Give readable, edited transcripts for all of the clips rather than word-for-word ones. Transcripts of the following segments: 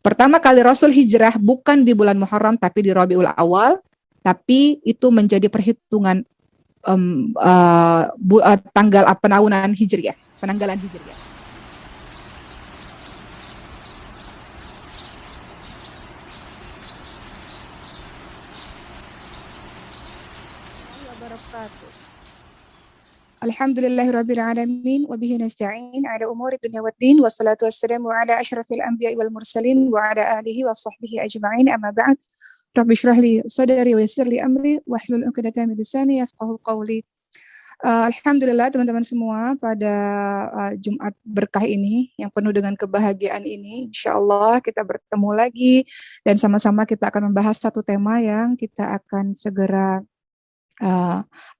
Pertama kali Rasul hijrah bukan di bulan Muharram tapi di Rabiul Awal, tapi itu menjadi perhitungan tanggal penaunan Hijriah, penanggalan Hijriah. Alhamdulillahirabbil alamin wa bihi nasta'in ala umuri dunya waddin wassalatu wassalamu ala asyrafil anbiya'i wal mursalin wa ala alihi wa sahbihi ajma'in amma ba'd. Rabbi shrah li sadri wa yassir li amri wahlul 'uqdatam min lisani yafqahu qawli. Alhamdulillah teman-teman semua, pada Jumat berkah ini yang penuh dengan kebahagiaan ini, insyaallah kita bertemu lagi dan sama-sama kita akan membahas satu tema yang kita akan segera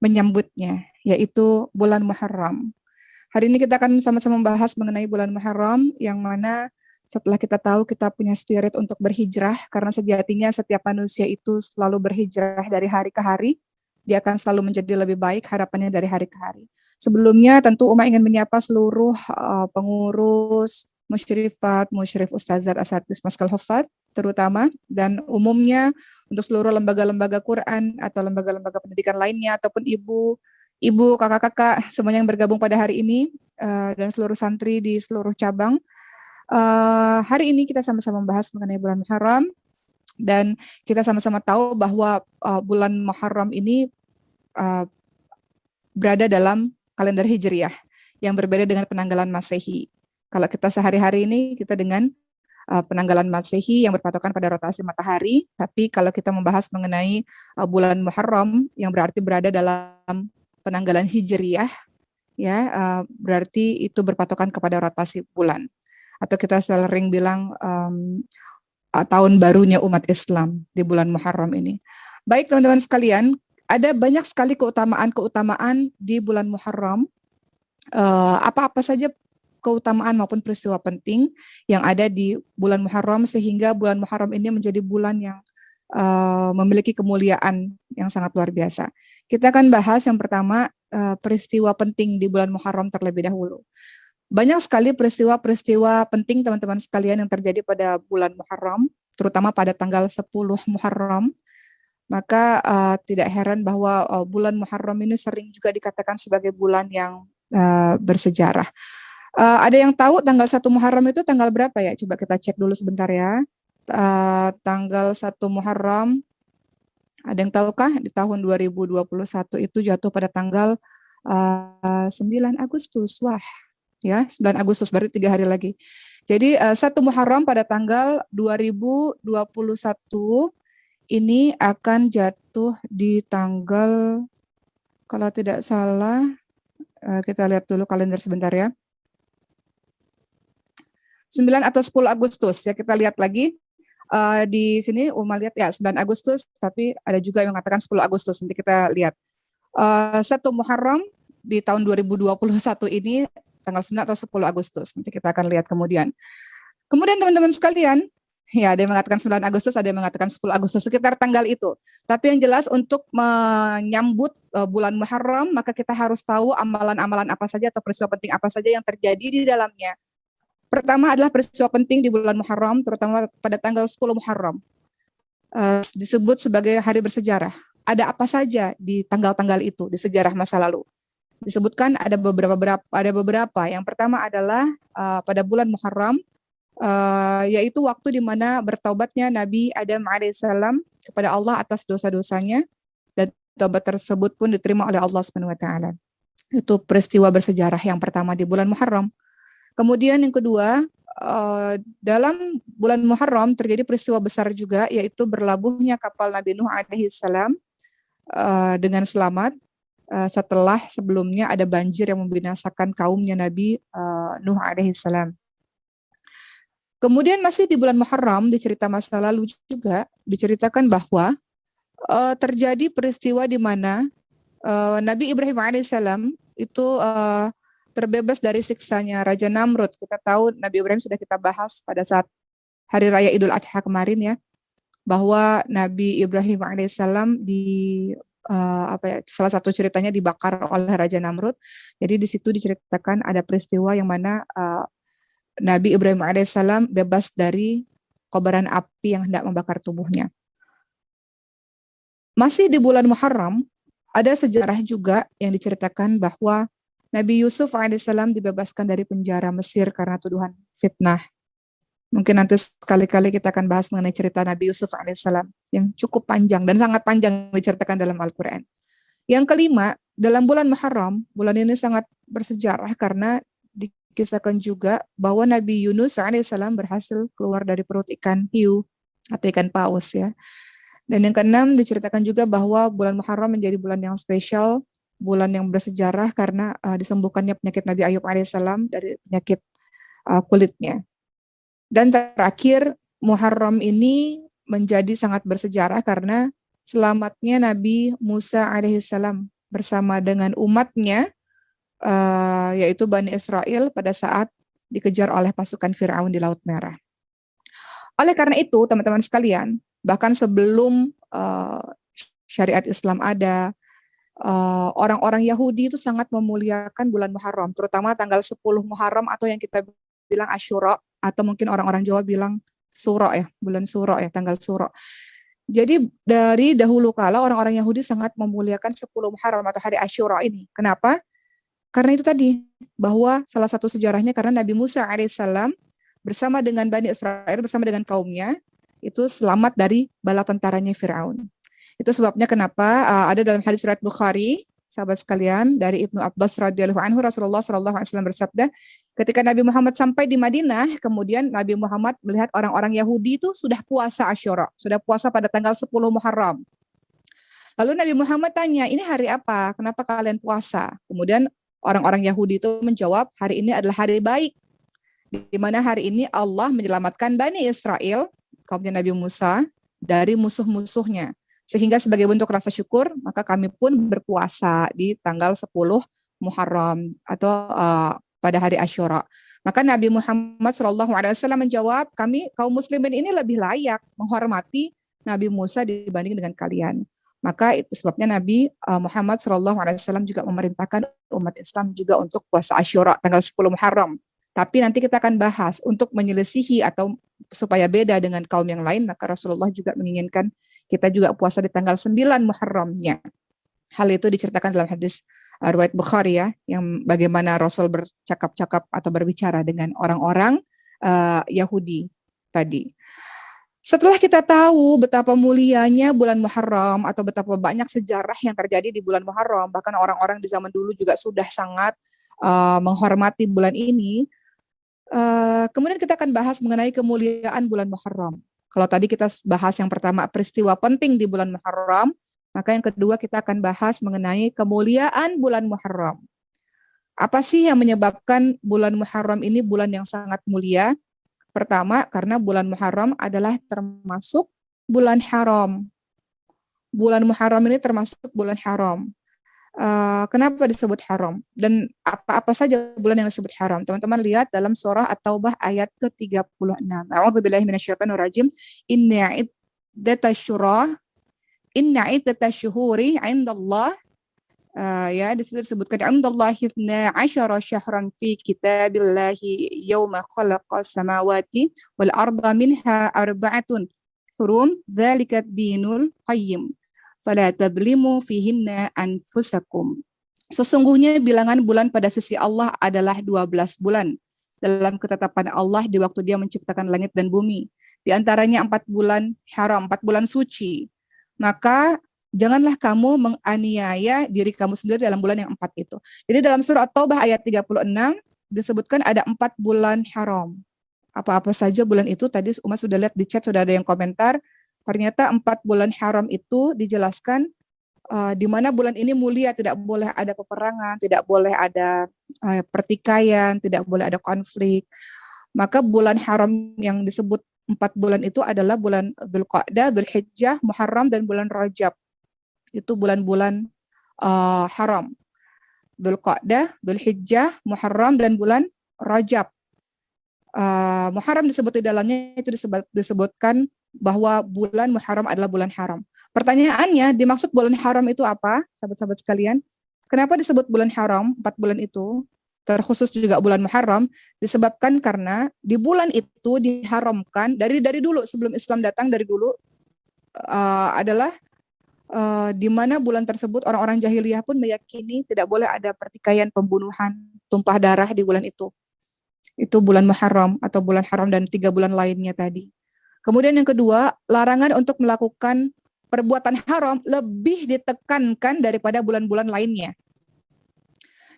menyambutnya, yaitu bulan Muharram. Hari ini kita akan sama-sama membahas mengenai bulan Muharram, yang mana setelah kita tahu kita punya spirit untuk berhijrah, karena sejatinya setiap manusia itu selalu berhijrah dari hari ke hari, dia akan selalu menjadi lebih baik harapannya dari hari ke hari. Sebelumnya tentu Uma ingin menyapa seluruh pengurus, musyrifat, musyrif ustazat, asatidz, maskal hufat terutama, dan umumnya untuk seluruh lembaga-lembaga Quran atau lembaga-lembaga pendidikan lainnya, ataupun ibu, kakak-kakak, semuanya yang bergabung pada hari ini, dan seluruh santri di seluruh cabang. Hari ini kita sama-sama membahas mengenai bulan Muharram, dan kita sama-sama tahu bahwa bulan Muharram ini berada dalam kalender Hijriah yang berbeda dengan penanggalan Masehi. Kalau kita sehari-hari ini kita dengan penanggalan Masehi yang berpatokan pada rotasi matahari, tapi kalau kita membahas mengenai bulan Muharram yang berarti berada dalam penanggalan Hijriah, ya berarti itu berpatokan kepada rotasi bulan, atau kita sering bilang tahun barunya umat Islam di bulan Muharram ini. Baik teman-teman sekalian, ada banyak sekali keutamaan di bulan Muharram. Apa-apa saja keutamaan maupun peristiwa penting yang ada di bulan Muharram, sehingga bulan Muharram ini menjadi bulan yang memiliki kemuliaan yang sangat luar biasa. Kita akan bahas yang pertama peristiwa penting di bulan Muharram terlebih dahulu. Banyak sekali peristiwa-peristiwa penting teman-teman sekalian yang terjadi pada bulan Muharram, terutama pada tanggal 10 Muharram. Maka tidak heran bahwa bulan Muharram ini sering juga dikatakan sebagai bulan yang bersejarah. Ada yang tahu tanggal 1 Muharram itu tanggal berapa ya? Coba kita cek dulu sebentar ya. Tanggal 1 Muharram, ada yang tahukah di tahun 2021 itu jatuh pada tanggal 9 Agustus. Wah, ya 9 Agustus berarti 3 hari lagi. Jadi 1 Muharram pada tanggal 2021 ini akan jatuh di tanggal, kalau tidak salah, kita lihat dulu kalender sebentar ya. 9 atau 10 Agustus ya, kita lihat lagi. Di sini Uma lihat ya 9 Agustus, tapi ada juga yang mengatakan 10 Agustus, nanti kita lihat. 1 Muharram di tahun 2021 ini tanggal 9 atau 10 Agustus, nanti kita akan lihat kemudian. Kemudian teman-teman sekalian, ya ada yang mengatakan 9 Agustus, ada yang mengatakan 10 Agustus, sekitar tanggal itu. Tapi yang jelas untuk menyambut bulan Muharram, maka kita harus tahu amalan-amalan apa saja atau peristiwa penting apa saja yang terjadi di dalamnya. Pertama adalah peristiwa penting di bulan Muharram, terutama pada tanggal 10 Muharram. Disebut sebagai hari bersejarah. Ada apa saja di tanggal-tanggal itu di sejarah masa lalu? Disebutkan ada beberapa. Yang pertama adalah pada bulan Muharram, yaitu waktu di mana bertaubatnya Nabi Adam alaihissalam kepada Allah atas dosa-dosanya, dan taubat tersebut pun diterima oleh Allah Subhanahu wa taala. Itu peristiwa bersejarah yang pertama di bulan Muharram. Kemudian yang kedua, dalam bulan Muharram terjadi peristiwa besar juga, yaitu berlabuhnya kapal Nabi Nuh alaihissalam dengan selamat setelah sebelumnya ada banjir yang membinasakan kaumnya Nabi Nuh alaihissalam. Kemudian masih di bulan Muharram, di cerita masa lalu juga diceritakan bahwa terjadi peristiwa di mana Nabi Ibrahim alaihissalam itu terbebas dari siksanya Raja Namrud. Kita tahu Nabi Ibrahim sudah kita bahas pada saat Hari Raya Idul Adha kemarin ya, bahwa Nabi Ibrahim alaihissalam salah satu ceritanya dibakar oleh Raja Namrud. Jadi di situ diceritakan ada peristiwa yang mana Nabi Ibrahim alaihissalam bebas dari kobaran api yang hendak membakar tubuhnya. Masih di bulan Muharram, ada sejarah juga yang diceritakan bahwa Nabi Yusuf alaihissalam dibebaskan dari penjara Mesir karena tuduhan fitnah. Mungkin nanti sekali-kali kita akan bahas mengenai cerita Nabi Yusuf alaihissalam yang cukup panjang dan sangat panjang diceritakan dalam Al-Quran. Yang kelima, dalam bulan Muharram, bulan ini sangat bersejarah karena dikisahkan juga bahwa Nabi Yunus alaihissalam berhasil keluar dari perut ikan hiu atau ikan paus ya. Dan yang keenam diceritakan juga bahwa bulan Muharram menjadi bulan yang spesial, bulan yang bersejarah karena disembuhkannya penyakit Nabi Ayub alaihissalam dari penyakit kulitnya. Dan terakhir, Muharram ini menjadi sangat bersejarah karena selamatnya Nabi Musa alaihissalam bersama dengan umatnya, yaitu Bani Israel pada saat dikejar oleh pasukan Firaun di Laut Merah. Oleh karena itu, teman-teman sekalian, bahkan sebelum syariat Islam ada, orang-orang Yahudi itu sangat memuliakan bulan Muharram, terutama tanggal 10 Muharram atau yang kita bilang Asyura, atau mungkin orang-orang Jawa bilang Suro ya, bulan Suro ya, tanggal Suro. Jadi dari dahulu kala orang-orang Yahudi sangat memuliakan 10 Muharram atau hari Asyura ini. Kenapa? Karena itu tadi, bahwa salah satu sejarahnya karena Nabi Musa alaihissalam bersama dengan Bani Israel, bersama dengan kaumnya, itu selamat dari bala tentaranya Firaun. Itu sebabnya kenapa ada dalam hadis riwayat Bukhari, sahabat sekalian, dari Ibnu Abbas radhiyallahu anhu, Rasulullah sallallahu alaihi wasallam bersabda, ketika Nabi Muhammad sampai di Madinah, kemudian Nabi Muhammad melihat orang-orang Yahudi itu sudah puasa Asyura, sudah puasa pada tanggal 10 Muharram. Lalu Nabi Muhammad tanya, ini hari apa? Kenapa kalian puasa? Kemudian orang-orang Yahudi itu menjawab, hari ini adalah hari baik, di mana hari ini Allah menyelamatkan Bani Israel, kaumnya Nabi Musa, dari musuh-musuhnya. Sehingga sebagai bentuk rasa syukur, maka kami pun berpuasa di tanggal 10 Muharram atau pada hari Asyura. Maka Nabi Muhammad SAW menjawab, kami kaum muslimin ini lebih layak menghormati Nabi Musa dibanding dengan kalian. Maka itu sebabnya Nabi Muhammad SAW juga memerintahkan umat Islam juga untuk puasa Asyura tanggal 10 Muharram. Tapi nanti kita akan bahas untuk menyelisihi atau supaya beda dengan kaum yang lain, maka Rasulullah juga menginginkan kita juga puasa di tanggal 9 Muharramnya. Hal itu diceritakan dalam hadis riwayat Bukhari ya, yang bagaimana Rasul bercakap-cakap atau berbicara dengan orang-orang Yahudi tadi. Setelah kita tahu betapa mulianya bulan Muharram atau betapa banyak sejarah yang terjadi di bulan Muharram, bahkan orang-orang di zaman dulu juga sudah sangat menghormati bulan ini, kemudian kita akan bahas mengenai kemuliaan bulan Muharram. Kalau tadi kita bahas yang pertama peristiwa penting di bulan Muharram, maka yang kedua kita akan bahas mengenai kemuliaan bulan Muharram. Apa sih yang menyebabkan bulan Muharram ini bulan yang sangat mulia? Pertama, karena bulan Muharram adalah termasuk bulan haram. Bulan Muharram ini termasuk bulan haram. Kenapa disebut haram? Dan apa-apa saja bulan yang disebut haram? Teman-teman lihat dalam surah At-Taubah ayat ke-36. A'udzubillahi minasyaitonir rajim. Inna iddatasyuhuri 'indallah, ya di situ disebutkan indallahi 12 syahran fi kitabillahi yauma khalaqas samawati wal arda minha arba'atun hurum dzalika ad-dinul qayyim. Fala tadlimu fihinna anfusakum. Sesungguhnya bilangan bulan pada sisi Allah adalah 12 bulan dalam ketetapan Allah di waktu Dia menciptakan langit dan bumi. Di antaranya 4 bulan haram, 4 bulan suci. Maka janganlah kamu menganiaya diri kamu sendiri dalam bulan yang 4 itu. Jadi dalam surah At-Taubah ayat 36 disebutkan ada 4 bulan haram. Apa-apa saja bulan itu? Tadi Uma sudah lihat di chat, sudah ada yang komentar. Ternyata 4 bulan haram itu dijelaskan di mana bulan ini mulia, tidak boleh ada peperangan, tidak boleh ada pertikaian, tidak boleh ada konflik. Maka bulan haram yang disebut 4 bulan itu adalah bulan Dzulqa'dah, Dzulhijjah, Muharram, dan bulan Rajab. Itu bulan-bulan haram. Dzulqa'dah, Dzulhijjah, Muharram, dan bulan Rajab. Muharram disebut di dalamnya itu disebutkan bahwa bulan Muharram adalah bulan haram. Pertanyaannya, dimaksud bulan haram itu apa, sahabat-sahabat sekalian? Kenapa disebut bulan haram, 4 bulan itu? terkhusus juga bulan Muharram, disebabkan karena di bulan itu diharamkan dari dulu sebelum Islam datang, dari dulu adalah di mana bulan tersebut orang-orang jahiliyah pun meyakini tidak boleh ada pertikaian, pembunuhan, tumpah darah di bulan itu. Itu bulan Muharram atau bulan haram dan 3 bulan lainnya tadi. Kemudian yang kedua, larangan untuk melakukan perbuatan haram lebih ditekankan daripada bulan-bulan lainnya.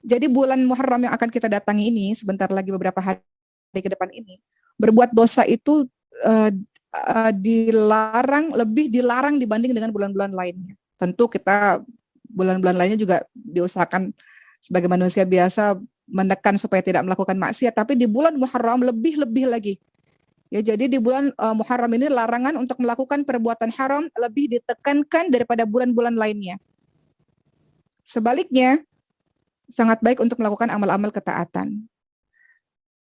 Jadi bulan Muharram yang akan kita datangi ini, sebentar lagi beberapa hari ke depan ini, berbuat dosa itu lebih dilarang dibanding dengan bulan-bulan lainnya. Tentu kita bulan-bulan lainnya juga diusahakan sebagai manusia biasa menekan supaya tidak melakukan maksiat, tapi di bulan Muharram lebih lagi. Ya, jadi di bulan Muharram ini larangan untuk melakukan perbuatan haram lebih ditekankan daripada bulan-bulan lainnya. Sebaliknya, sangat baik untuk melakukan amal-amal ketaatan.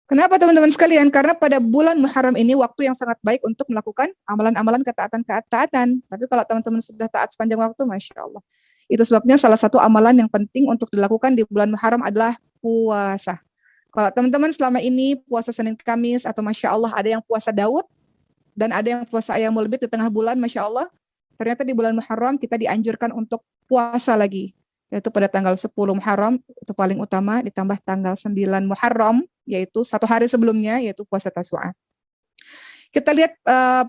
Kenapa teman-teman sekalian? Karena pada bulan Muharram ini waktu yang sangat baik untuk melakukan amalan-amalan ketaatan. Tapi kalau teman-teman sudah taat sepanjang waktu, Masya Allah. Itu sebabnya salah satu amalan yang penting untuk dilakukan di bulan Muharram adalah puasa. Kalau teman-teman selama ini puasa Senin Kamis atau Masya Allah ada yang puasa Daud dan ada yang puasa Ayyamul Bid di tengah bulan, Masya Allah, ternyata di bulan Muharram kita dianjurkan untuk puasa lagi. Yaitu pada tanggal 10 Muharram, itu paling utama, ditambah tanggal 9 Muharram, yaitu 1 hari sebelumnya, yaitu puasa Tasu'a. Kita lihat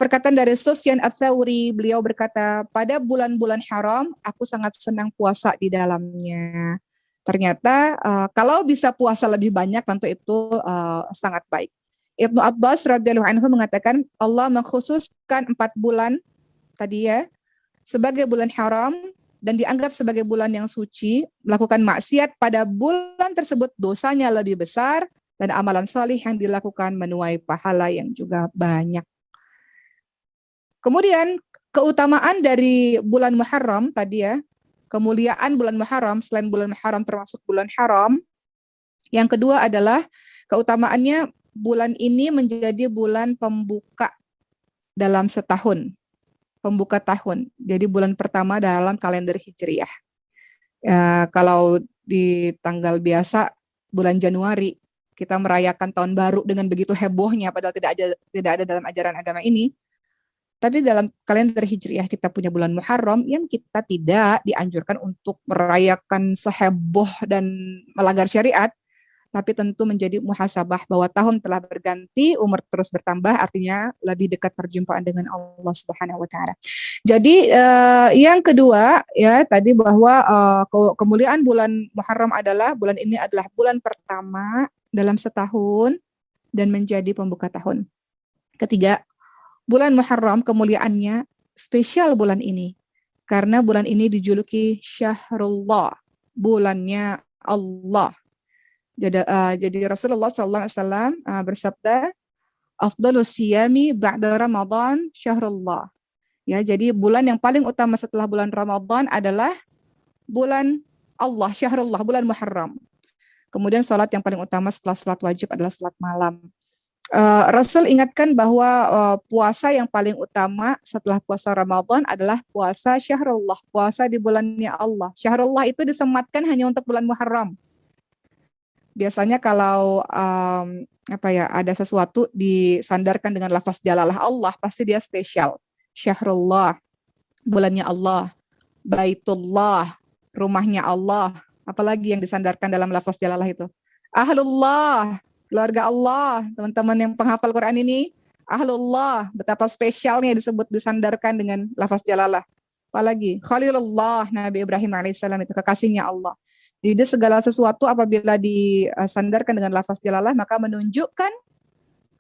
perkataan dari Sufyan Ats-Tsauri, beliau berkata, pada bulan-bulan haram, aku sangat senang puasa di dalamnya. Ternyata kalau bisa puasa lebih banyak, tentu itu sangat baik. Ibnu Abbas radhiyallahu anhu mengatakan, Allah mengkhususkan 4 bulan tadi ya, sebagai bulan haram, dan dianggap sebagai bulan yang suci, melakukan maksiat pada bulan tersebut dosanya lebih besar, dan amalan solih yang dilakukan menuai pahala yang juga banyak. Kemudian keutamaan dari bulan Muharram tadi ya, kemuliaan bulan Muharram, selain bulan Muharram termasuk bulan haram, yang kedua adalah keutamaannya bulan ini menjadi bulan pembuka dalam setahun. Pembuka tahun. Jadi bulan pertama dalam kalender Hijriah. Kalau di tanggal biasa bulan Januari kita merayakan tahun baru dengan begitu hebohnya, padahal tidak ada dalam ajaran agama ini. Tapi dalam kalender Hijriah kita punya bulan Muharram yang kita tidak dianjurkan untuk merayakan seheboh dan melanggar syariat, tapi tentu menjadi muhasabah bahwa tahun telah berganti, umur terus bertambah, artinya lebih dekat perjumpaan dengan Allah Subhanahu wa taala. Jadi yang kedua ya tadi bahwa kemuliaan bulan Muharram adalah bulan ini adalah bulan pertama dalam setahun dan menjadi pembuka tahun. Ketiga, bulan Muharram kemuliaannya spesial bulan ini karena bulan ini dijuluki Syahrullah, bulannya Allah. Jadi Rasulullah SAW bersabda, "Afdhalus siyami ba'da Ramadan syahrullah." Ya, jadi bulan yang paling utama setelah bulan Ramadan adalah bulan Allah, syahrullah, bulan Muharram. Kemudian salat yang paling utama setelah salat wajib adalah salat malam. Rasul ingatkan bahwa puasa yang paling utama setelah puasa Ramadan adalah puasa syahrullah, puasa di bulannya Allah. Syahrullah itu disematkan hanya untuk bulan Muharram. Biasanya kalau ada sesuatu disandarkan dengan lafaz jalalah Allah, pasti dia spesial. Syahrullah, bulannya Allah, Baitullah, rumahnya Allah. Apalagi yang disandarkan dalam lafaz jalalah itu? Ahlullah, keluarga Allah. Teman-teman yang penghafal Quran ini, Ahlullah, betapa spesialnya disebut disandarkan dengan lafaz jalalah. Apalagi Khalilullah, Nabi Ibrahim alaihissalam itu kekasihnya Allah. Jadi segala sesuatu apabila disandarkan dengan lafaz jalalah maka menunjukkan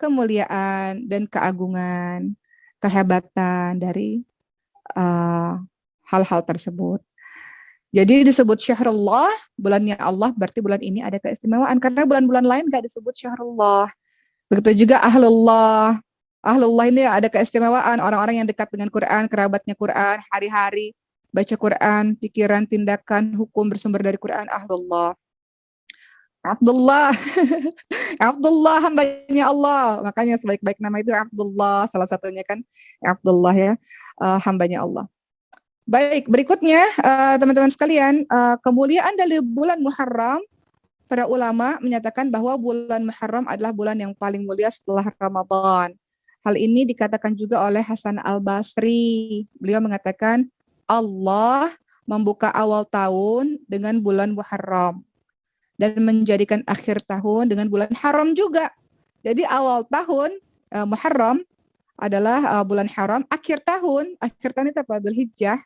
kemuliaan dan keagungan, kehebatan dari hal-hal tersebut. Jadi disebut syahrullah, bulannya Allah, berarti bulan ini ada keistimewaan karena bulan-bulan lain nggak disebut syahrullah. Begitu juga ahlullah. Ahlullah ini ada keistimewaan, orang-orang yang dekat dengan Quran, kerabatnya Quran, hari-hari baca Quran, pikiran, tindakan, hukum bersumber dari Quran, ahlullah. Abdullah, Abdullah hambanya Allah. Makanya sebaik-baik nama itu Abdullah, salah satunya kan Abdullah ya, hambanya Allah. Baik, berikutnya teman-teman sekalian, kemuliaan dari bulan Muharram para ulama menyatakan bahwa bulan Muharram adalah bulan yang paling mulia setelah Ramadan. Hal ini dikatakan juga oleh Hasan Al-Basri. Beliau mengatakan Allah membuka awal tahun dengan bulan Muharram dan menjadikan akhir tahun dengan bulan haram juga. Jadi awal tahun Muharram adalah bulan haram, akhir tahun itu apa? Dzulhijjah,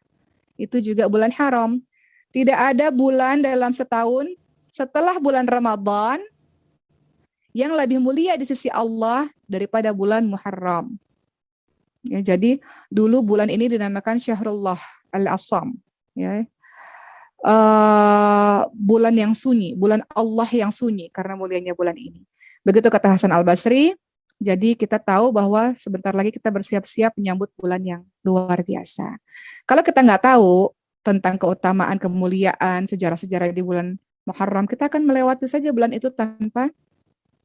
itu juga bulan haram. Tidak ada bulan dalam setahun setelah bulan Ramadan yang lebih mulia di sisi Allah daripada bulan Muharram. Ya, jadi dulu bulan ini dinamakan Syahrullah Al-Asam. Ya. Bulan yang sunyi, bulan Allah yang sunyi karena mulianya bulan ini. Begitu kata Hasan Al-Basri. Jadi kita tahu bahwa sebentar lagi kita bersiap-siap menyambut bulan yang luar biasa. Kalau kita nggak tahu tentang keutamaan, kemuliaan, sejarah-sejarah di bulan Muharram, kita akan melewati saja bulan itu tanpa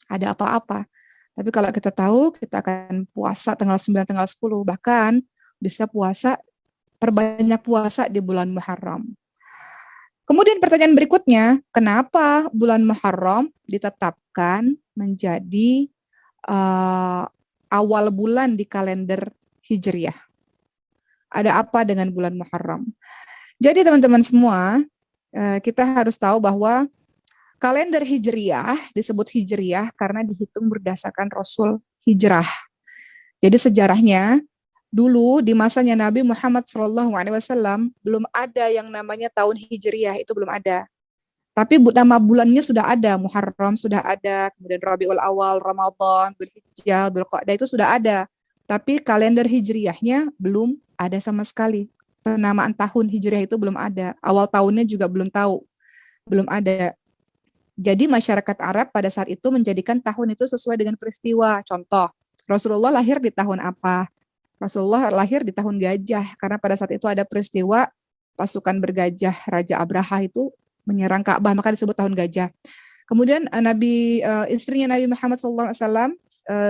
ada apa-apa. Tapi kalau kita tahu, kita akan puasa tanggal 9, tanggal 10, bahkan bisa perbanyak puasa di bulan Muharram. Kemudian pertanyaan berikutnya, kenapa bulan Muharram ditetapkan menjadi awal bulan di kalender Hijriah? Ada apa dengan bulan Muharram? Jadi teman-teman semua, kita harus tahu bahwa kalender Hijriah disebut Hijriah karena dihitung berdasarkan Rasul hijrah. Jadi sejarahnya dulu di masanya Nabi Muhammad SAW belum ada yang namanya tahun Hijriah, itu belum ada. Tapi nama bulannya sudah ada, Muharram sudah ada, kemudian Rabiul Awal, Ramadan, Dzulhijjah, Dzulqa'dah itu sudah ada. Tapi kalender Hijriahnya belum ada sama sekali. Penamaan tahun Hijriah itu belum ada. Awal tahunnya juga belum tahu. Belum ada. Jadi masyarakat Arab pada saat itu menjadikan tahun itu sesuai dengan peristiwa. Contoh, Rasulullah lahir di tahun apa? Rasulullah lahir di tahun gajah, karena pada saat itu ada peristiwa pasukan bergajah Raja Abraha itu menyerang Ka'bah, maka disebut tahun gajah. Kemudian istrinya Nabi Muhammad SAW,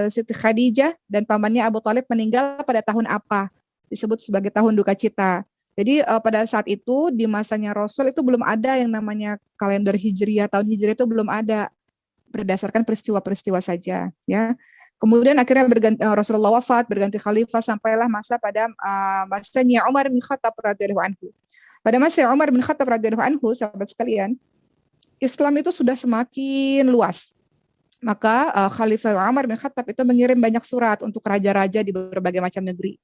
Siti Khadijah dan pamannya Abu Thalib meninggal pada tahun apa? Disebut sebagai tahun duka cita. Jadi pada saat itu di masanya Rasul itu belum ada yang namanya kalender Hijriah, tahun Hijriah itu belum ada, berdasarkan peristiwa-peristiwa saja, ya. Kemudian akhirnya Rasulullah wafat, berganti khalifah, sampailah masa pada masanya Umar bin Khattab radhiyallahu anhu. Pada masa Umar bin Khattab radhiyallahu anhu, sahabat sekalian, Islam itu sudah semakin luas. Maka Khalifah Umar bin Khattab itu mengirim banyak surat untuk raja-raja di berbagai macam negeri.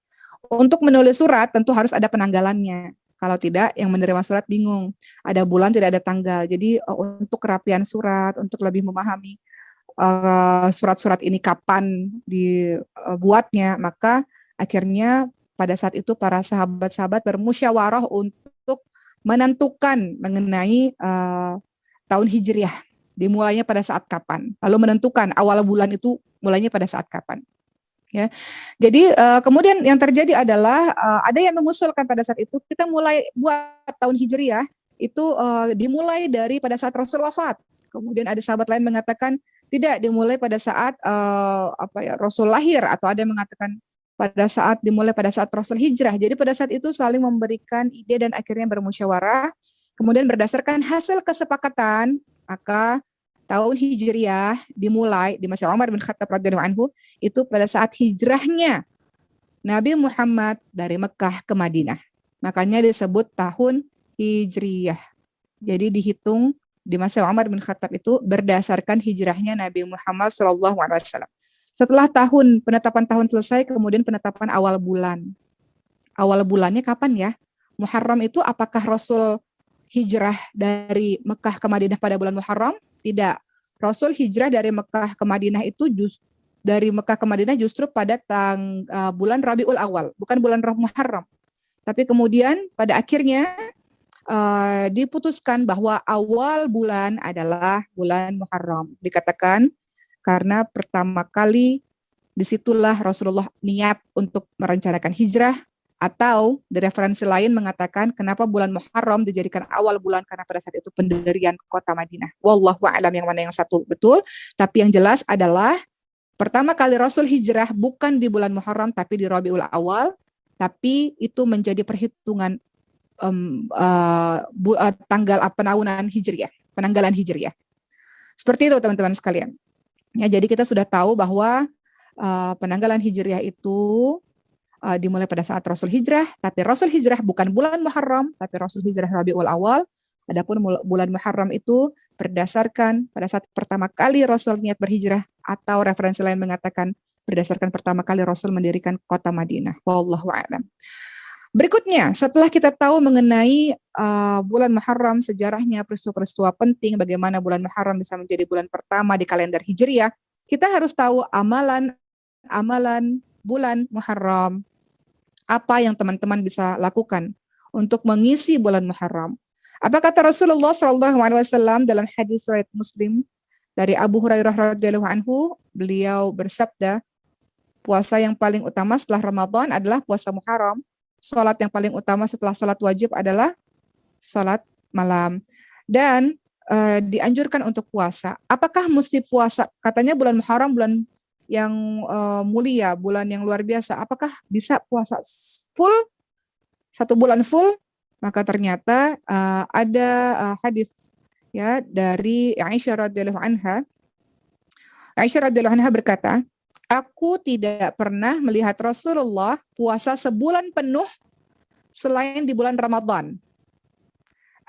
Untuk menulis surat tentu harus ada penanggalannya. Kalau tidak, yang menerima surat bingung. Ada bulan, tidak ada tanggal. Jadi untuk kerapian surat, untuk lebih memahami surat-surat ini kapan dibuatnya, maka akhirnya pada saat itu para sahabat-sahabat bermusyawarah untuk menentukan mengenai tahun Hijriah, dimulainya pada saat kapan, lalu menentukan awal bulan itu mulainya pada saat kapan. Ya, jadi kemudian yang terjadi adalah ada yang mengusulkan pada saat itu kita mulai buat tahun Hijriah itu dimulai dari pada saat Rasul wafat. Kemudian ada sahabat lain mengatakan tidak, dimulai pada saat Rasul lahir, atau ada yang mengatakan dimulai pada saat Rasul hijrah. Jadi pada saat itu saling memberikan ide dan akhirnya bermusyawarah. Kemudian berdasarkan hasil kesepakatan, maka tahun Hijriah dimulai di masa Umar bin Khattab radhiyallahu anhu itu pada saat hijrahnya Nabi Muhammad dari Mekah ke Madinah. Makanya disebut tahun Hijriah. Jadi dihitung di masa Umar bin Khattab itu berdasarkan hijrahnya Nabi Muhammad SAW. Setelah penetapan tahun selesai, kemudian penetapan awal bulan. Awal bulannya kapan ya? Muharram itu apakah Rasul hijrah dari Mekah ke Madinah pada bulan Muharram? Tidak. Rasul hijrah dari Mekah ke Madinah itu justru pada bulan Rabiul Awal, bukan bulan Muharram. Tapi kemudian pada akhirnya diputuskan bahwa awal bulan adalah bulan Muharram. Dikatakan karena pertama kali disitulah Rasulullah niat untuk merencanakan hijrah, atau di referensi lain mengatakan kenapa bulan Muharram dijadikan awal bulan karena pada saat itu pendirian kota Madinah. Wallahu a'lam yang mana yang satu betul, tapi yang jelas adalah pertama kali Rasul hijrah bukan di bulan Muharram tapi di Rabiul Awal, tapi itu menjadi perhitungan tanggal penanggalan Hijriah. Seperti itu teman-teman sekalian. Ya, jadi kita sudah tahu bahwa penanggalan Hijriah itu dimulai pada saat Rasul hijrah, tapi Rasul hijrah bukan bulan Muharram, tapi Rasul hijrah Rabiul Awal. Adapun bulan Muharram itu berdasarkan pada saat pertama kali Rasul niat berhijrah, atau referensi lain mengatakan berdasarkan pertama kali Rasul mendirikan kota Madinah. Wallahu a'lam. Berikutnya, setelah kita tahu mengenai bulan Muharram, sejarahnya, peristiwa-peristiwa penting, bagaimana bulan Muharram bisa menjadi bulan pertama di kalender Hijriah, kita harus tahu amalan bulan Muharram. Apa yang teman-teman bisa lakukan untuk mengisi bulan Muharram? Apa kata Rasulullah SAW dalam hadis riwayat Muslim dari Abu Hurairah radhiyallahu anhu? Beliau bersabda, puasa yang paling utama setelah Ramadan adalah puasa Muharram. Salat yang paling utama setelah salat wajib adalah salat malam. Dan dianjurkan untuk puasa. Apakah mesti puasa? Katanya bulan Muharram bulan yang mulia, bulan yang luar biasa. Apakah bisa puasa full, 1 bulan full? Maka ternyata ada hadis ya dari Aisyah radhiyallahu anha. Aisyah radhiyallahu anha berkata, aku tidak pernah melihat Rasulullah puasa sebulan penuh selain di bulan Ramadan.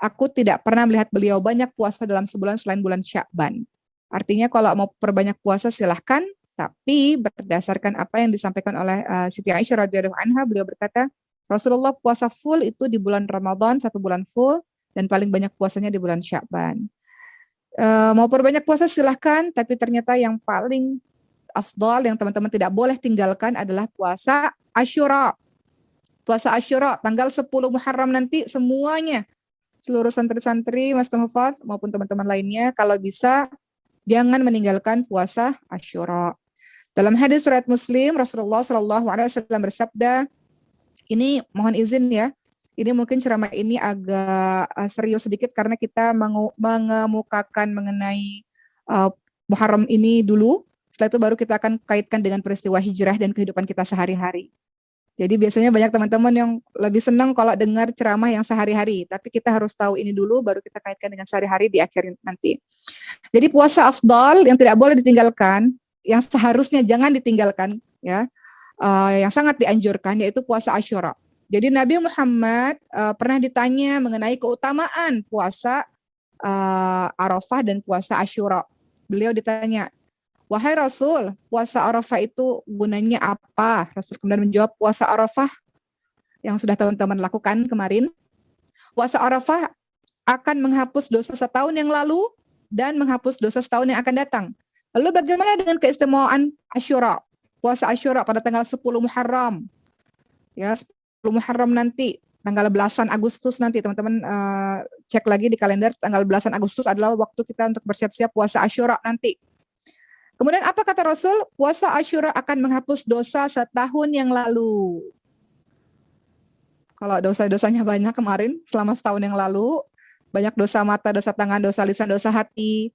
Aku tidak pernah melihat beliau banyak puasa dalam sebulan selain bulan Sya'ban. Artinya kalau mau perbanyak puasa silahkan, tapi berdasarkan apa yang disampaikan oleh Siti Aisyah radhiyallahu anha, beliau berkata, Rasulullah puasa full itu di bulan Ramadan, 1 bulan full, dan paling banyak puasanya di bulan Sya'ban. Mau perbanyak puasa silahkan, tapi ternyata yang paling afdal yang teman-teman tidak boleh tinggalkan adalah puasa Asyura. Puasa Asyura tanggal 10 Muharram nanti semuanya, seluruh santri-santri, Mas Hufaz maupun teman-teman lainnya, kalau bisa jangan meninggalkan puasa Asyura. Dalam hadis riwayat Muslim, Rasulullah SAW bersabda, ini mohon izin ya, ini mungkin ceramah ini agak serius sedikit karena kita mengemukakan mengenai Muharram ini dulu. Setelah itu baru kita akan kaitkan dengan peristiwa hijrah dan kehidupan kita sehari-hari. Jadi biasanya banyak teman-teman yang lebih senang kalau dengar ceramah yang sehari-hari, tapi kita harus tahu ini dulu, baru kita kaitkan dengan sehari-hari di akhir nanti. Jadi puasa afdal yang tidak boleh ditinggalkan, yang seharusnya jangan ditinggalkan, ya, yang sangat dianjurkan yaitu puasa Asyura. Jadi Nabi Muhammad pernah ditanya mengenai keutamaan puasa Arafah dan puasa Asyura. Beliau ditanya, wahai Rasul, puasa Arafah itu gunanya apa? Rasul kemudian menjawab, puasa Arafah yang sudah teman-teman lakukan kemarin. Puasa Arafah akan menghapus dosa setahun yang lalu dan menghapus dosa setahun yang akan datang. Lalu bagaimana dengan keistimewaan Asyura? Puasa Asyura pada tanggal 10 Muharram. Ya, 10 Muharram nanti, tanggal belasan Agustus nanti, teman-teman cek lagi di kalender, tanggal belasan Agustus adalah waktu kita untuk bersiap-siap puasa Asyura nanti. Kemudian apa kata Rasul? Puasa Asyura akan menghapus dosa setahun yang lalu. Kalau dosa-dosanya banyak kemarin, selama setahun yang lalu, banyak dosa mata, dosa tangan, dosa lisan, dosa hati,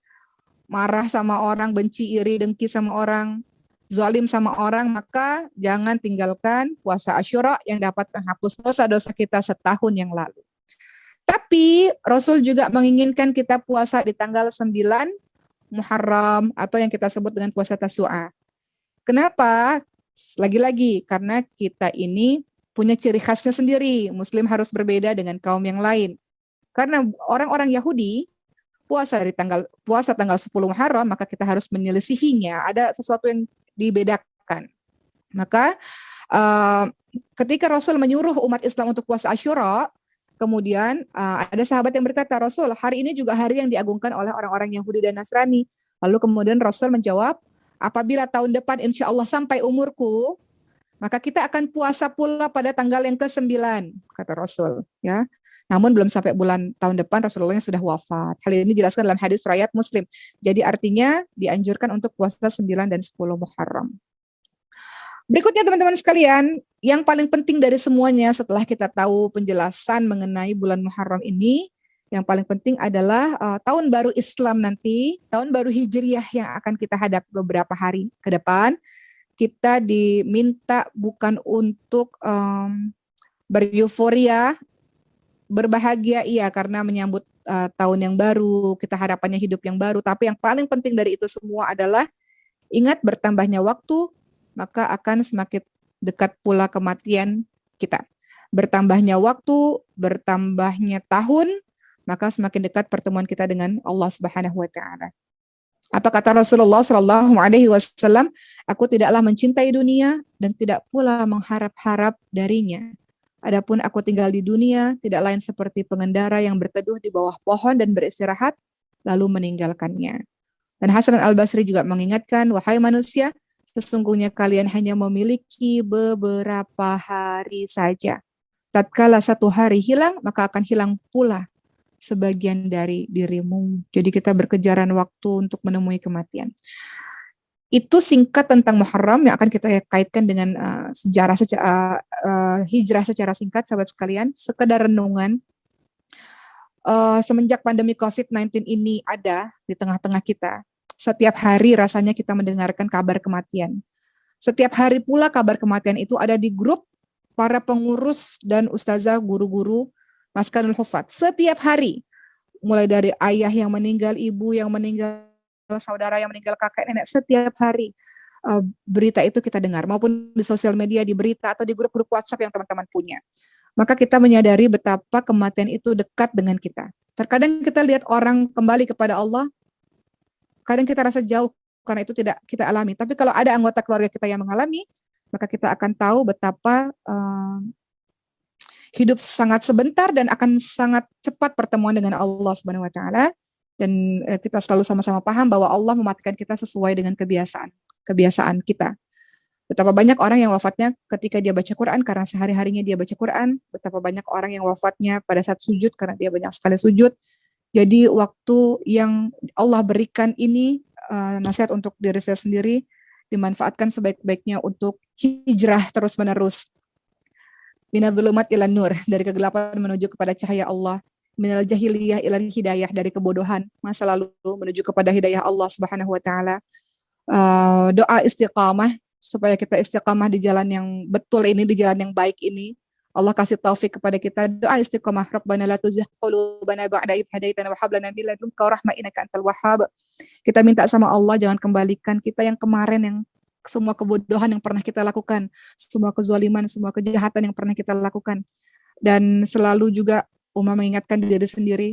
marah sama orang, benci, iri, dengki sama orang, zalim sama orang, maka jangan tinggalkan puasa Asyura yang dapat menghapus dosa-dosa kita setahun yang lalu. Tapi Rasul juga menginginkan kita puasa di tanggal 9 Muharram atau yang kita sebut dengan puasa Tasu'a. Kenapa? Lagi-lagi karena kita ini punya ciri khasnya sendiri. Muslim harus berbeda dengan kaum yang lain. Karena orang-orang Yahudi puasa tanggal 10 Muharram, maka kita harus menyelisihinya. Ada sesuatu yang dibedakan. Maka ketika Rasul menyuruh umat Islam untuk puasa Asyura, kemudian ada sahabat yang berkata, Rasul, hari ini juga hari yang diagungkan oleh orang-orang Yahudi dan Nasrani. Lalu kemudian Rasul menjawab, apabila tahun depan insya Allah sampai umurku, maka kita akan puasa pula pada tanggal yang ke-9, kata Rasul. Ya. Namun belum sampai bulan tahun depan Rasulullah sudah wafat. Hal ini dijelaskan dalam hadis riwayat Muslim. Jadi artinya dianjurkan untuk puasa 9 dan 10 Muharram. Berikutnya teman-teman sekalian, yang paling penting dari semuanya setelah kita tahu penjelasan mengenai bulan Muharram ini, yang paling penting adalah tahun baru Islam nanti, tahun baru Hijriah yang akan kita hadapi beberapa hari ke depan. Kita diminta bukan untuk bereuforia, Berbahagia iya karena menyambut tahun yang baru, kita harapannya hidup yang baru, tapi yang paling penting dari itu semua adalah ingat bertambahnya waktu, maka akan semakin dekat pula kematian kita. Bertambahnya waktu, bertambahnya tahun, maka semakin dekat pertemuan kita dengan Allah Subhanahu wa taala. Apa kata Rasulullah Shallallahu alaihi wasallam? Aku tidaklah mencintai dunia dan tidak pula mengharap-harap darinya. Adapun aku tinggal di dunia tidak lain seperti pengendara yang berteduh di bawah pohon dan beristirahat lalu meninggalkannya. Dan Hasan Al-Basri juga mengingatkan, wahai manusia, sesungguhnya kalian hanya memiliki beberapa hari saja. Tatkala satu hari hilang, maka akan hilang pula sebagian dari dirimu. Jadi kita berkejaran waktu untuk menemui kematian. Itu singkat tentang Muharram yang akan kita kaitkan dengan sejarah hijrah secara singkat, sahabat sekalian. Sekedar renungan, semenjak pandemi COVID-19 ini ada di tengah-tengah kita, setiap hari rasanya kita mendengarkan kabar kematian. Setiap hari pula kabar kematian itu ada di grup para pengurus dan ustazah, guru-guru Maskanul Hufat. Setiap hari, mulai dari ayah yang meninggal, ibu yang meninggal, saudara yang meninggal, kakek, nenek, setiap hari berita itu kita dengar, maupun di sosial media, di berita, atau di grup-grup WhatsApp yang teman-teman punya. Maka kita menyadari betapa kematian itu dekat dengan kita. Terkadang kita lihat orang kembali kepada Allah, kadang kita rasa jauh, karena itu tidak kita alami. Tapi kalau ada anggota keluarga kita yang mengalami, maka kita akan tahu betapa hidup sangat sebentar dan akan sangat cepat pertemuan dengan Allah Subhanahu wa taala. Dan kita selalu sama-sama paham bahwa Allah mematikan kita sesuai dengan kebiasaan kita. Betapa banyak orang yang wafatnya ketika dia baca Quran karena sehari-harinya dia baca Quran. Betapa banyak orang yang wafatnya pada saat sujud karena dia banyak sekali sujud. Jadi waktu yang Allah berikan ini nasihat untuk diri saya sendiri, dimanfaatkan sebaik-baiknya untuk hijrah terus-menerus. Minadz-dzulumat ilan nur, dari kegelapan menuju kepada cahaya Allah. Minal jahiliyah ilal hidayah, dari kebodohan masa lalu menuju kepada hidayah Allah Subhanahu wa taala. Doa istiqamah supaya kita istiqamah di jalan yang betul ini, di jalan yang baik ini. Allah kasih taufik kepada kita. Doa istiqamah, Rabbana la tuzigh qulubana ba'da idh hadaitana wa hab lana min ladunka rahmah innaka antal wahhab. Kita minta sama Allah jangan kembalikan kita yang kemarin, yang semua kebodohan yang pernah kita lakukan, semua kezaliman, semua kejahatan yang pernah kita lakukan. Dan selalu juga mengingatkan diri sendiri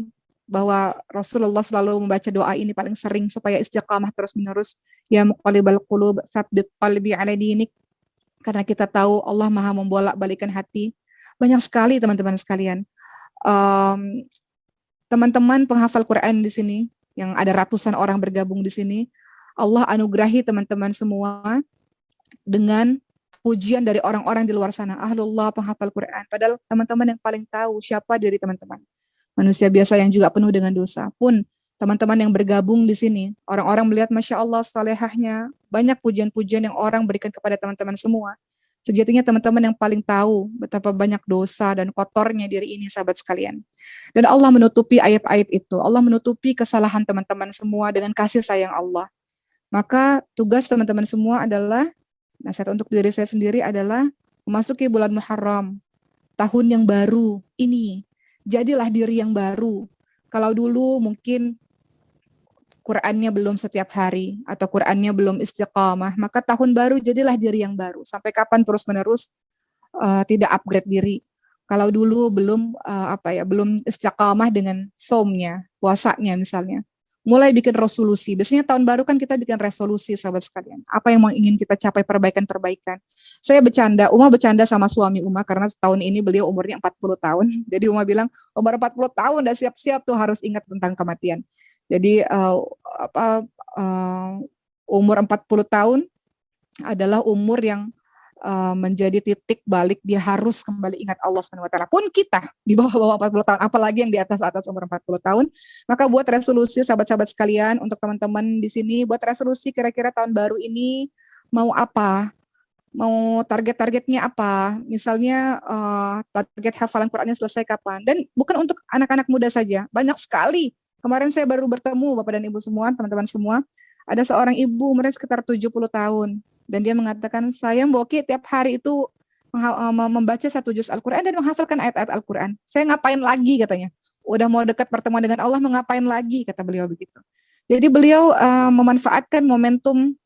bahwa Rasulullah selalu membaca doa ini paling sering supaya istiqamah terus-menerus. Ya muqallibal qulub, tsabbit qalbi ala dinik. Karena kita tahu Allah Maha membolak-balikan hati. Banyak sekali teman-teman sekalian. Teman-teman penghafal Quran di sini, yang ada ratusan orang bergabung di sini, Allah anugerahi teman-teman semua dengan pujian dari orang-orang di luar sana, ahlullah penghafal Quran. Padahal teman-teman yang paling tahu siapa diri teman-teman. Manusia biasa yang juga penuh dengan dosa. Pun teman-teman yang bergabung di sini, orang-orang melihat Masya Allah salehahnya, banyak pujian-pujian yang orang berikan kepada teman-teman semua. Sejatinya teman-teman yang paling tahu betapa banyak dosa dan kotornya diri ini, sahabat sekalian. Dan Allah menutupi aib-aib itu. Allah menutupi kesalahan teman-teman semua dengan kasih sayang Allah. Maka tugas teman-teman semua adalah, nasihat untuk diri saya sendiri adalah memasuki bulan Muharram, tahun yang baru ini. Jadilah diri yang baru. Kalau dulu mungkin Qurannya belum setiap hari atau Qurannya belum istiqamah, maka tahun baru jadilah diri yang baru. Sampai kapan terus-menerus tidak upgrade diri. Kalau dulu belum belum istiqamah dengan somnya, puasanya misalnya. Mulai bikin resolusi. Biasanya tahun baru kan kita bikin resolusi, sahabat sekalian. Apa yang ingin kita capai, perbaikan-perbaikan. Saya Uma bercanda sama suami Uma karena tahun ini beliau umurnya 40 tahun. Jadi Uma bilang, umur 40 tahun udah siap-siap tuh harus ingat tentang kematian. Jadi umur 40 tahun adalah umur yang menjadi titik balik dia harus kembali ingat Allah Subhanahu wa taala. Pun kita di bawah 40 tahun, apalagi yang di atas umur 40 tahun, maka buat resolusi sahabat-sahabat sekalian, untuk teman-teman di sini buat resolusi kira-kira tahun baru ini mau apa? Mau target-targetnya apa? Misalnya target hafalan Qurannya selesai kapan? Dan bukan untuk anak-anak muda saja, banyak sekali. Kemarin saya baru bertemu Bapak dan Ibu semua, teman-teman semua. Ada seorang ibu, umurnya sekitar 70 tahun. Dan dia mengatakan, saya Mbok Ki tiap hari itu membaca 1 juz Al-Quran dan menghafalkan ayat-ayat Al-Quran. Saya ngapain lagi katanya. Udah mau dekat pertemuan dengan Allah, mengapain lagi, kata beliau begitu. Jadi beliau memanfaatkan momentum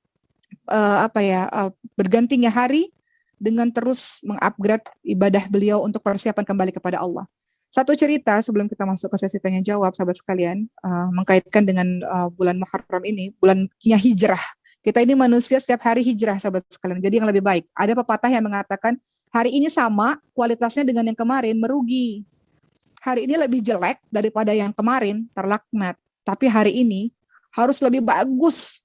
bergantinya hari dengan terus mengupgrade ibadah beliau untuk persiapan kembali kepada Allah. Satu cerita sebelum kita masuk ke sesi tanya jawab, sahabat sekalian, mengkaitkan dengan bulan Muharram ini, bulannya hijrah. Kita ini manusia setiap hari hijrah, sahabat sekalian. Jadi yang lebih baik. Ada pepatah yang mengatakan hari ini sama kualitasnya dengan yang kemarin, merugi. Hari ini lebih jelek daripada yang kemarin, terlaknat. Tapi hari ini harus lebih bagus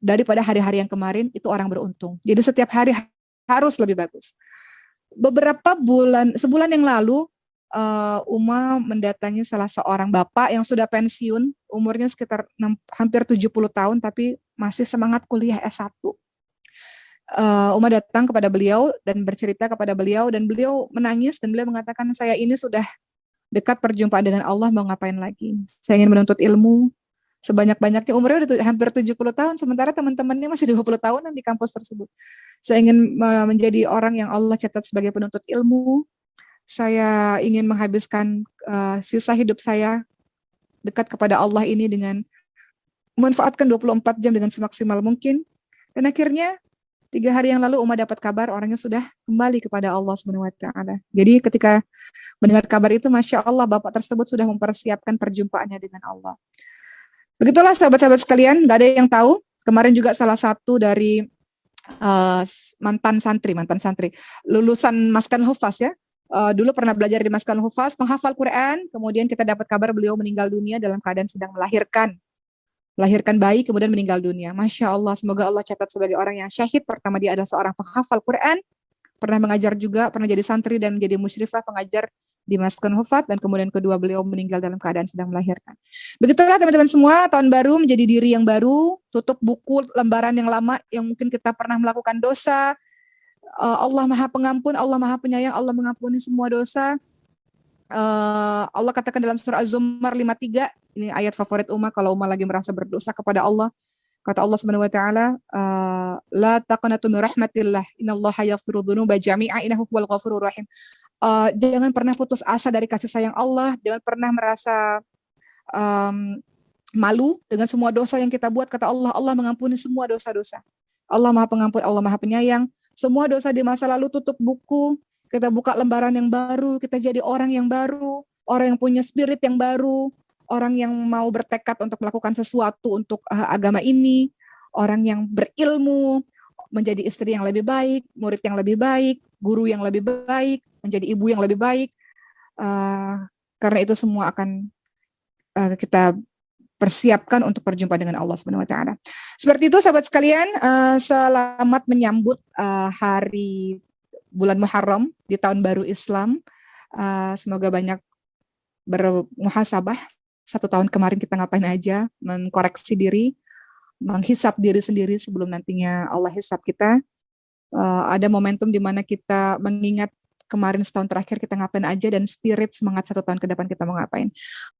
daripada hari-hari yang kemarin, itu orang beruntung. Jadi setiap hari harus lebih bagus. Sebulan yang lalu, Uma mendatangi salah seorang bapak yang sudah pensiun, umurnya sekitar hampir 70 tahun, tapi masih semangat kuliah S1. Uma datang kepada beliau dan bercerita kepada beliau, dan beliau menangis, dan beliau mengatakan, saya ini sudah dekat perjumpaan dengan Allah, mau ngapain lagi? Saya ingin menuntut ilmu sebanyak-banyaknya, umurnya udah hampir 70 tahun, sementara teman-temannya masih 20 tahunan di kampus tersebut. Saya ingin menjadi orang yang Allah catat sebagai penuntut ilmu. Saya ingin menghabiskan sisa hidup saya dekat kepada Allah ini dengan memanfaatkan 24 jam dengan semaksimal mungkin. Dan akhirnya 3 hari yang lalu Uma dapat kabar orangnya sudah kembali kepada Allah Subhanahu wa taala. Jadi ketika mendengar kabar itu, Masya Allah, bapak tersebut sudah mempersiapkan perjumpaannya dengan Allah. Begitulah sahabat-sahabat sekalian, gak ada yang tahu. Kemarin juga salah satu dari mantan santri, lulusan Maskan Hufaz ya. Dulu pernah belajar di Maskan Hufaz, menghafal Quran, kemudian kita dapat kabar beliau meninggal dunia dalam keadaan sedang melahirkan bayi, kemudian meninggal dunia. Masya Allah, semoga Allah catat sebagai orang yang syahid. Pertama, dia adalah seorang penghafal Quran, pernah mengajar juga, pernah jadi santri dan menjadi musyrifah pengajar di Maskan Hufaz, dan kemudian kedua beliau meninggal dalam keadaan sedang melahirkan. Begitulah teman-teman semua, tahun baru menjadi diri yang baru, tutup buku lembaran yang lama yang mungkin kita pernah melakukan dosa. Allah Maha Pengampun, Allah Maha Penyayang, Allah mengampuni semua dosa. Allah katakan dalam surah Az-Zumar 53, ini ayat favorit Uma kalau Uma lagi merasa berdosa kepada Allah. Kata Allah Subhanahu wa taala, la taqnatu min rahmatillah, innallaha yaghfiru dzunuba jami'a innahu huwal ghafurur rahim. Jangan pernah putus asa dari kasih sayang Allah, jangan pernah merasa malu dengan semua dosa yang kita buat. Kata Allah, Allah mengampuni semua dosa-dosa. Allah Maha Pengampun, Allah Maha Penyayang. Semua dosa di masa lalu tutup buku, kita buka lembaran yang baru, kita jadi orang yang baru, orang yang punya spirit yang baru, orang yang mau bertekad untuk melakukan sesuatu untuk agama ini, orang yang berilmu, menjadi istri yang lebih baik, murid yang lebih baik, guru yang lebih baik, menjadi ibu yang lebih baik. Karena itu semua akan kita persiapkan untuk perjumpaan dengan Allah Subhanahu wa taala. Seperti itu sahabat sekalian, selamat menyambut hari bulan Muharram di tahun baru Islam. Semoga banyak bermuhasabah. 1 tahun kemarin kita ngapain aja, mengkoreksi diri, menghisap diri sendiri sebelum nantinya Allah hisap kita. Ada momentum di mana kita mengingat kemarin setahun terakhir kita ngapain aja, dan spirit semangat 1 tahun ke depan kita mau ngapain.